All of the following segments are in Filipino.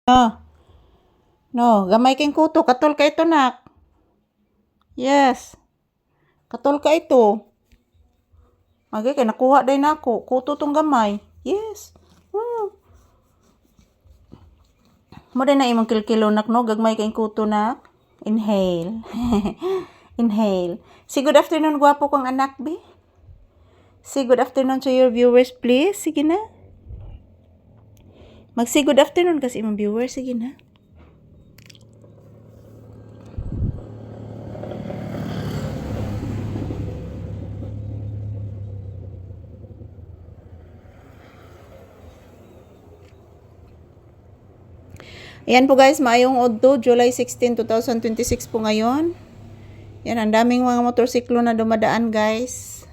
No. No, gamay kang kuto. Katol ka ito, nak. Yes. Katol ka ito. Okay, kaya nakuha din ako. Kuto tong gamay. Yes. Mo din na imong kilkilo, nak, no? Gagmay kang kuto, nak. Inhale. Inhale. Say good afternoon, gwapo kong anak, be. Say good afternoon to your viewers, please. Sige na. Mag-say good afternoon kasi imong viewers. Sige na. Ayan po guys, maayong Oddo, July 16, 2026 po ngayon. Yan, ang daming mga motorsiklo na dumadaan guys.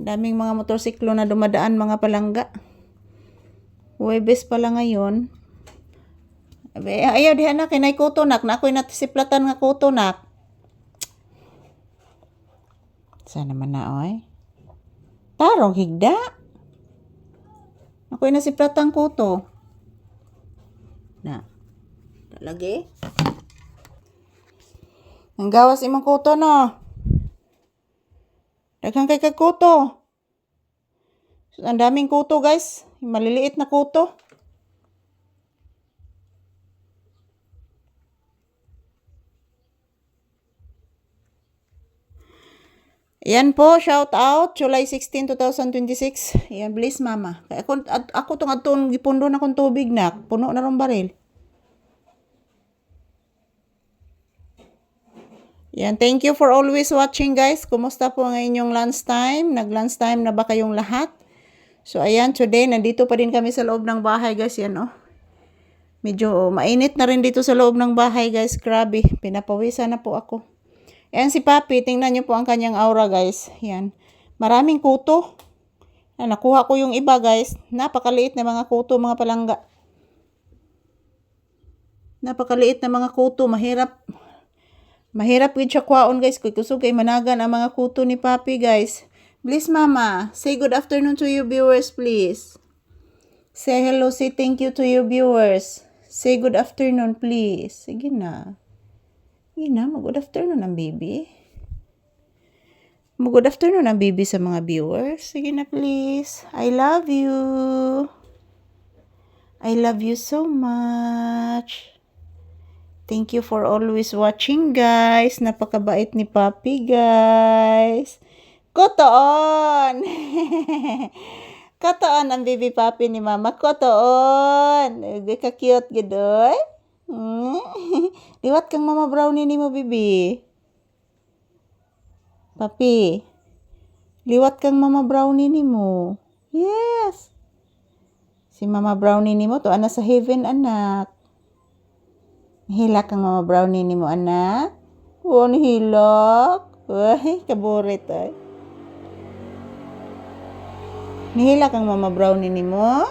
Daming mga motorsiklo na dumadaan mga palangga. Huwebes pala ngayon. Ayaw dihan na, kinay kuto nak. Na ako'y natisiplatan nga kuto nak. Sana naman na oy. Tarong higda. Ako'y nasiplatan kuto. Na. Lagi. Ang gawas imong kuto no. Daghang kay kag kuto. Ang daming kuto guys. Maliliit na kuto. Ayan po, shout out, July 16, 2026. Ayan, please mama. Ako tong atong gipundo na kong tubig na. Puno na rong baril. Ayan, thank you for always watching guys. Kumusta po ang inyong lunch time? Nag-lunch time na ba kayong lahat? So ayan, today, nandito pa din kami sa loob ng bahay guys. Yan oh. Medyo mainit na rin dito sa loob ng bahay guys. Grabe, pinapawisan na po ako. Ayan si Papi, tingnan nyo po ang kanyang aura guys. Yan. Maraming kuto. Ayan, nakuha ko yung iba guys. Napakaliit na mga kuto, mga palangga. Napakaliit na mga kuto. Mahirap with siya kwaon guys. Kusog kay managan ang mga kuto ni Papi guys. Please mama, say good afternoon to your viewers please. Say hello, say thank you to your viewers. Say good afternoon please. Sige na. Mag-good afternoon ang baby. Mag-good afternoon ang baby sa mga viewers. Sige na please. I love you. I love you so much. Thank you for always watching guys. Napakabait ni Papi guys. Kotoon. Kotoon ang baby Papi ni mama. Kotoon. Ka-cute gidoy. Liwat kang mama brownie ni mo, bibi. Papi. Liwat kang mama brownie ni mo. Yes. Si mama brownie ni mo to ana sa heaven, anak. Hilak kang mama brownie ni mo, anak. Oh, nihilak. Ay, kaburit ay. Nihilak kang mama brownie ni mo.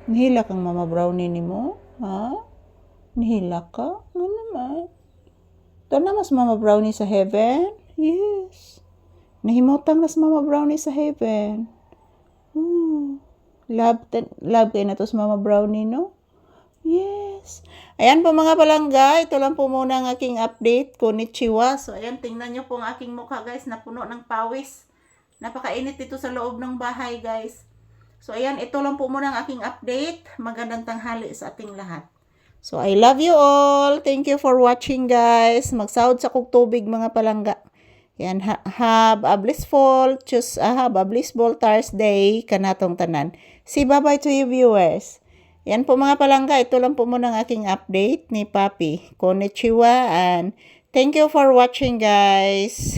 Nihilak kang mama brownie ni mo. Ha? Nihilak ka? Ano naman? Ito na mas mama brownie sa heaven? Yes. Nahimutang mas mama brownie sa heaven. Love kayo na to sa mama brownie, no? Yes. Ayan po mga palangga. Ito lang po muna ang aking update. Konnichiwa. So, ayan, tingnan nyo po ang aking mukha, guys. Napuno ng pawis. Napakainit dito sa loob ng bahay, guys. So, ayan, ito lang po muna ang aking update. Magandang tanghali sa ating lahat. So, I love you all. Thank you for watching, guys. Magsahod sa kog tubig, mga palangga. Yan, have a blissful Thursday kanatong tanan. Say bye-bye to you viewers. Yan po mga palangga. Ito lang po muna ang aking update ni Papi. Konnichiwa and thank you for watching, guys.